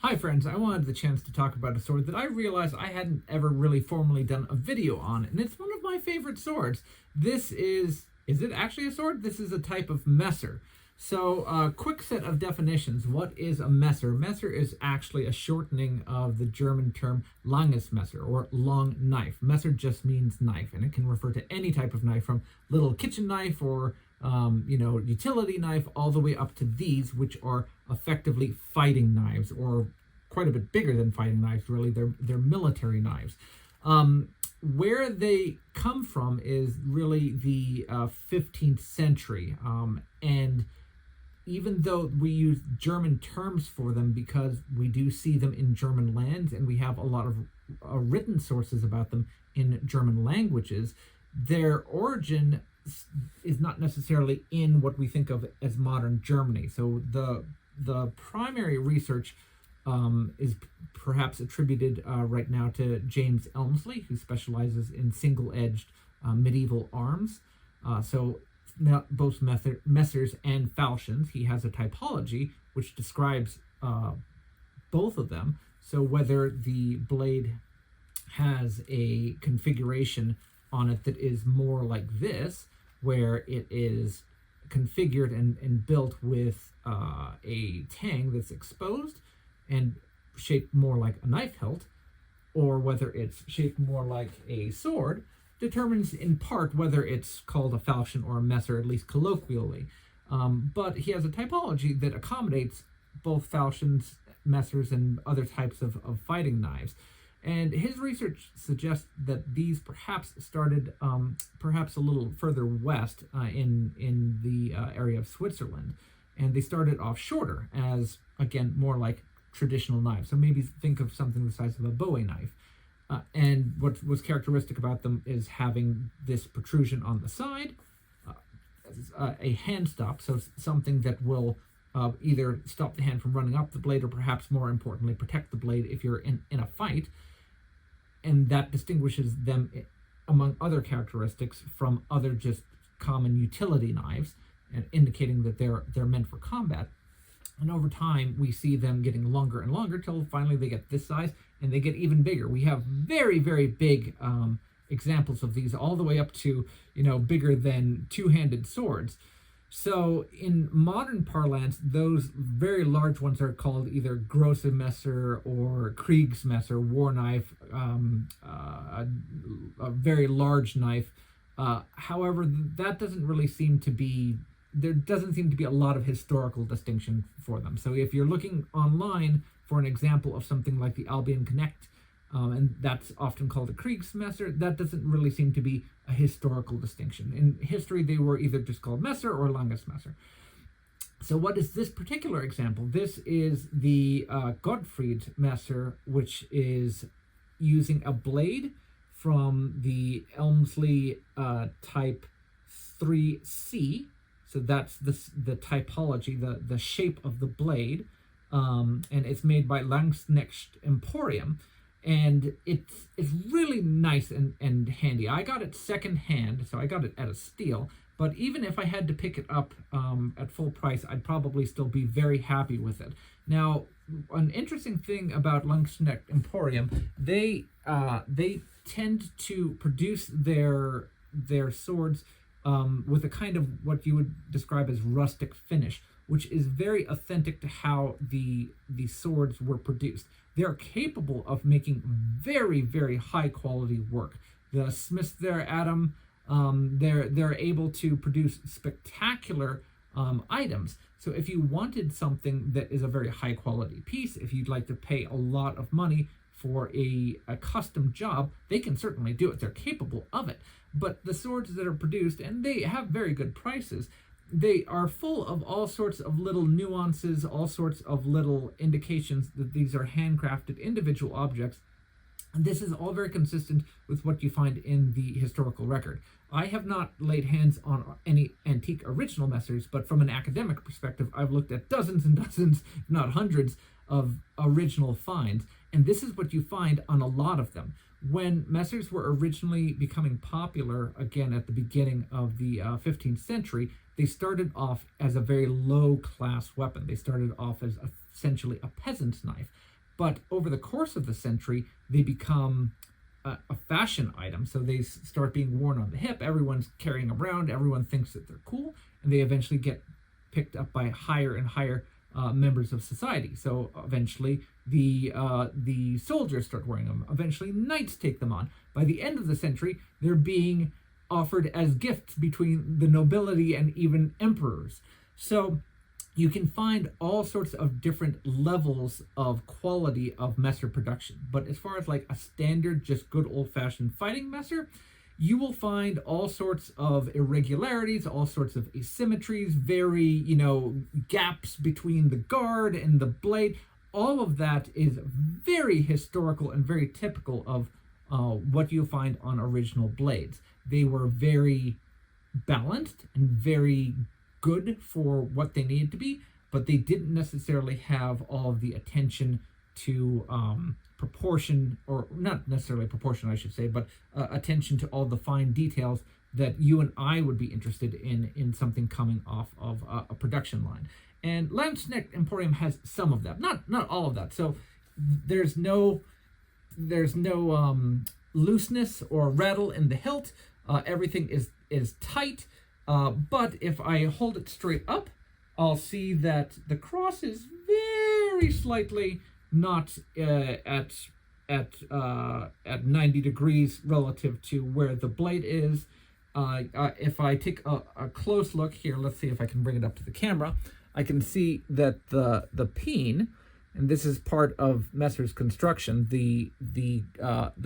Hi friends, I wanted the chance to talk about a sword that I realized I hadn't ever really formally done a video on, and it's one of my favorite swords. This is it actually a sword? This is a type of Messer. So, quick set of definitions. What is a Messer? Messer is actually a shortening of the German term Messer, or long knife. Messer just means knife, and it can refer to any type of knife, from little kitchen knife or utility knife, all the way up to these, which are effectively fighting knives, or quite a bit bigger than fighting knives, really. They're military knives. Where they come from is really the 15th century, and even though we use German terms for them because we do see them in German lands and we have a lot of written sources about them in German languages, their origin is not necessarily in what we think of as modern Germany. So the primary research is perhaps attributed right now to James Elmslie, who specializes in single-edged medieval arms. So both Messers and falchions. He has a typology which describes both of them. So whether the blade has a configuration on it that is more like this, where it is configured and built with a tang that's exposed and shaped more like a knife hilt, or whether it's shaped more like a sword, determines in part whether it's called a falchion or a messer, at least colloquially. But he has a typology that accommodates both falchions, messers, and other types of fighting knives. And his research suggests that these perhaps started perhaps a little further west in the area of Switzerland. And they started off shorter as, again, more like traditional knives. So maybe think of something the size of a Bowie knife. And what was characteristic about them is having this protrusion on the side, a hand stop, so something that will either stop the hand from running up the blade, or perhaps more importantly, protect the blade if you're in a fight. And that distinguishes them, among other characteristics, from other just common utility knives, and indicating that they're meant for combat. And over time, we see them getting longer and longer till finally they get this size, and they get even bigger. We have very, very big examples of these, all the way up to, bigger than two-handed swords. So in modern parlance, those very large ones are called either grosse Messer or Kriegsmesser, war knife, a very large knife. However, that doesn't really seem to be, there doesn't seem to be a lot of historical distinction for them. So if you're looking online for an example of something like the Landsknecht, and that's often called a Kriegsmesser, that doesn't really seem to be a historical distinction. In history, they were either just called Messer or Landsknecht. So what is this particular example? This is the Godfried Messer, which is using a blade from the Elmslie type 3C. So that's the typology, the shape of the blade, and it's made by Landsknecht Emporium. And it's really nice and handy. I got it secondhand, so I got it at a steal. But even if I had to pick it up at full price, I'd probably still be very happy with it. Now, an interesting thing about Landsknecht Emporium, they tend to produce their swords with a kind of what you would describe as rustic finish, which is very authentic to how the swords were produced. They're capable of making very, very high quality work. The smiths there, Adam, they're able to produce spectacular items. So if you wanted something that is a very high quality piece, if you'd like to pay a lot of money for a custom job, they can certainly do it. They're capable of it. But the swords that are produced, and they have very good prices, they are full of all sorts of little nuances, all sorts of little indications that these are handcrafted individual objects. And this is all very consistent with what you find in the historical record. I have not laid hands on any antique original Messers, but from an academic perspective, I've looked at dozens and dozens, if not hundreds, of original finds. And this is what you find on a lot of them. When Messers were originally becoming popular, again at the beginning of the 15th century, they started off as a very low-class weapon. They started off as essentially a peasant's knife. but over the course of the century, they become a fashion item. So they start being worn on the hip. Everyone's carrying around. Everyone thinks that they're cool, and they eventually get picked up by higher and higher members of society. So eventually, the soldiers start wearing them. Eventually, knights take them on. By the end of the century, they're being offered as gifts between the nobility and even emperors. So you can find all sorts of different levels of quality of Messer production. But as far as like a standard, just good old-fashioned fighting Messer, you will find all sorts of irregularities, all sorts of asymmetries, very, gaps between the guard and the blade. All of that is very historical and very typical of what you'll find on original blades. They were very balanced and very good for what they needed to be, but they didn't necessarily have all of the attention to proportion, or not necessarily proportion, I should say, but attention to all the fine details that you and I would be interested in something coming off of a production line. And Landsknecht Emporium has some of that, not all of that. So there's no looseness or rattle in the hilt. Everything is tight. But if I hold it straight up, I'll see that the cross is very slightly not at 90 degrees relative to where the blade is. If I take a close look here, let's see if I can bring it up to the camera, I can see that the peen, and this is part of Messer's construction, the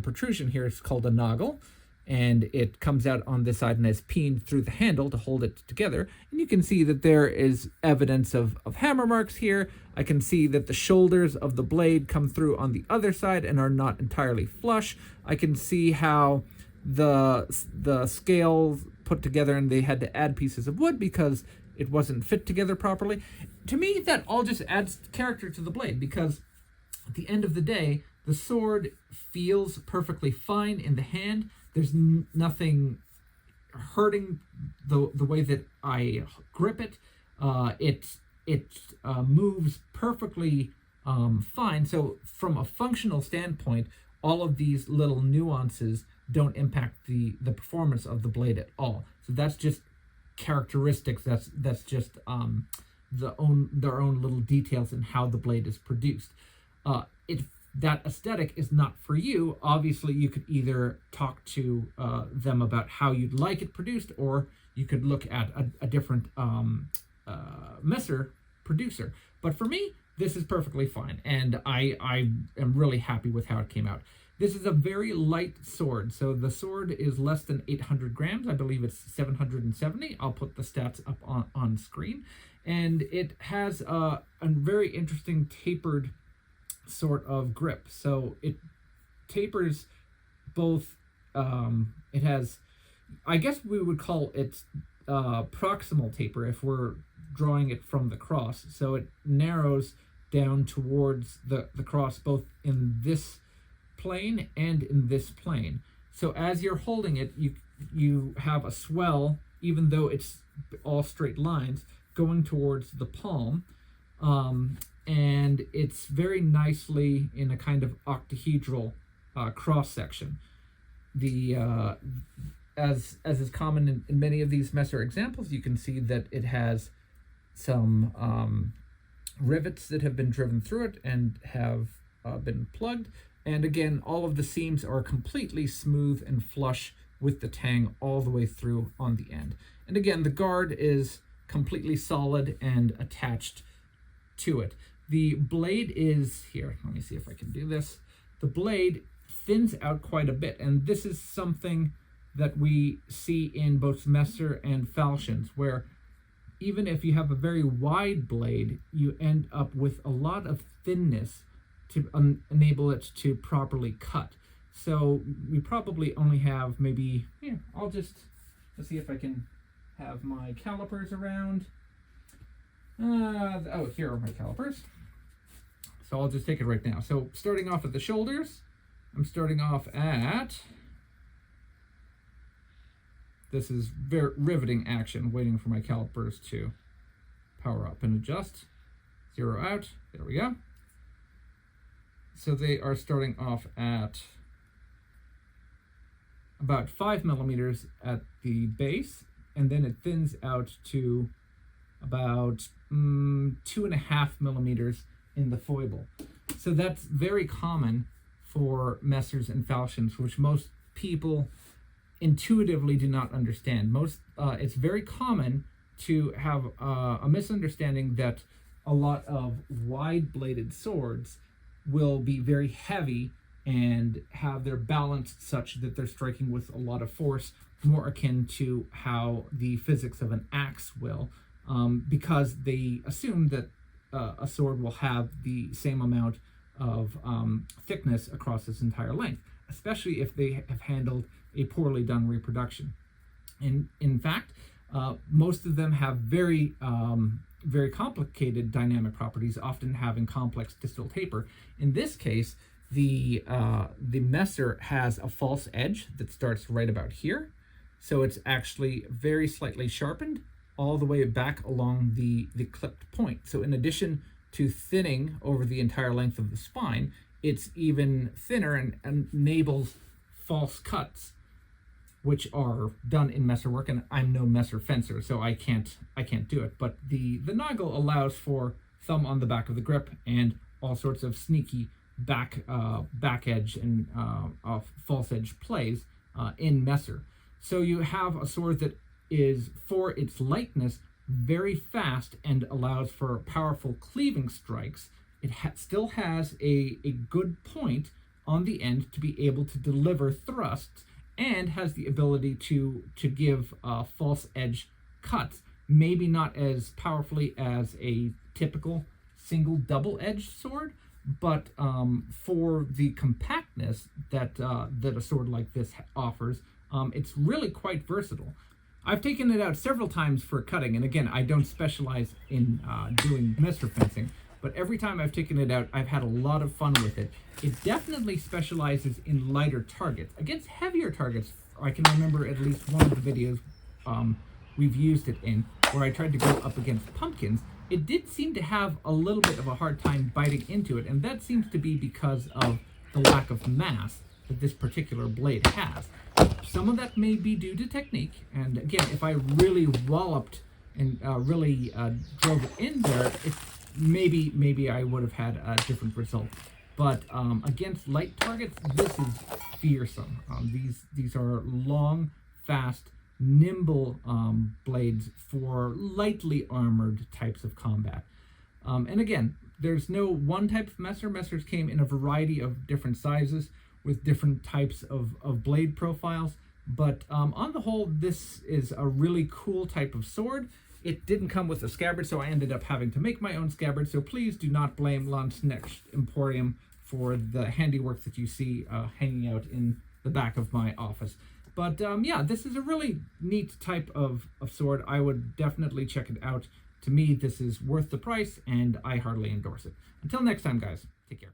protrusion here is called a noggle, and it comes out on this side and is peened through the handle to hold it together. And you can see that there is evidence of hammer marks here. I can see that the shoulders of the blade come through on the other side and are not entirely flush. I can see how the scales put together and they had to add pieces of wood because it wasn't fit together properly. To me, that all just adds character to the blade, because at the end of the day, the sword feels perfectly fine in the hand. There's nothing hurting the way that I grip it. It moves perfectly fine. So from a functional standpoint, all of these little nuances don't impact the performance of the blade at all. So that's just characteristics. That's just their own little details in how the blade is produced. That aesthetic is not for you. Obviously, you could either talk to them about how you'd like it produced, or you could look at a different Messer producer. But for me, this is perfectly fine, and I am really happy with how it came out. This is a very light sword, so the sword is less than 800 grams. I believe it's 770. I'll put the stats up on screen. And it has a very interesting tapered sort of grip. So it tapers both, it has, I guess we would call it proximal taper if we're drawing it from the cross. So it narrows down towards the cross both in this plane and in this plane. So as you're holding it, you have a swell, even though it's all straight lines, going towards the palm. And it's very nicely in a kind of octahedral cross section. As is common in many of these Messer examples, you can see that it has some rivets that have been driven through it and have been plugged. And again, all of the seams are completely smooth and flush with the tang all the way through on the end. And again, the guard is completely solid and attached to it. The blade is here. Let me see if I can do this. The blade thins out quite a bit, and this is something that we see in both Messer and falchions, where even if you have a very wide blade, you end up with a lot of thinness to enable it to properly cut. So we probably only have maybe, here, let's see if I can have my calipers around. Oh, here are my calipers. So I'll just take it right now. So starting off at the shoulders, I'm starting off at, this is very riveting action, waiting for my calipers to power up and adjust. Zero out, there we go. So they are starting off at about 5 millimeters at the base, and then it thins out to about 2.5 millimeters in the foible. So that's very common for Messers and falchions, which most people intuitively do not understand. It's very common to have a misunderstanding that a lot of wide-bladed swords will be very heavy and have their balance such that they're striking with a lot of force, more akin to how the physics of an axe will, because they assume that a sword will have the same amount of thickness across its entire length, especially if they have handled a poorly done reproduction. And in fact, most of them have very complicated dynamic properties, often having complex distal taper. In this case, the Messer has a false edge that starts right about here, so it's actually very slightly sharpened all the way back along the clipped point. So in addition to thinning over the entire length of the spine, it's even thinner and enables false cuts, which are done in Messer work, and I'm no Messer fencer, so I can't do it. But the Nagel allows for thumb on the back of the grip and all sorts of sneaky back edge and false edge plays in Messer. So you have a sword that is, for its lightness, very fast and allows for powerful cleaving strikes. It still has a good point on the end to be able to deliver thrusts, and has the ability to give false edge cuts, maybe not as powerfully as a typical single double-edged sword, but for the compactness that a sword like this offers, it's really quite versatile. I've taken it out several times for cutting, and again, I don't specialize in doing Messer fencing, but every time I've taken it out, I've had a lot of fun with it. It definitely specializes in lighter targets. Against heavier targets, I can remember at least one of the videos we've used it in, where I tried to go up against pumpkins. It did seem to have a little bit of a hard time biting into it, and that seems to be because of the lack of mass that this particular blade has. Some of that may be due to technique, and again, if I really walloped and really drove it in there, maybe I would have had a different result. But against light targets, this is fearsome. These are long, fast, nimble blades for lightly armored types of combat. And again, there's no one type of Messer. Messers came in a variety of different sizes with different types of blade profiles. But on the whole, this is a really cool type of sword. It didn't come with a scabbard, so I ended up having to make my own scabbard. So please do not blame Landsknecht Emporium for the handiwork that you see hanging out in the back of my office. But yeah, this is a really neat type of sword. I would definitely check it out. To me, this is worth the price, and I heartily endorse it. Until next time, guys, take care.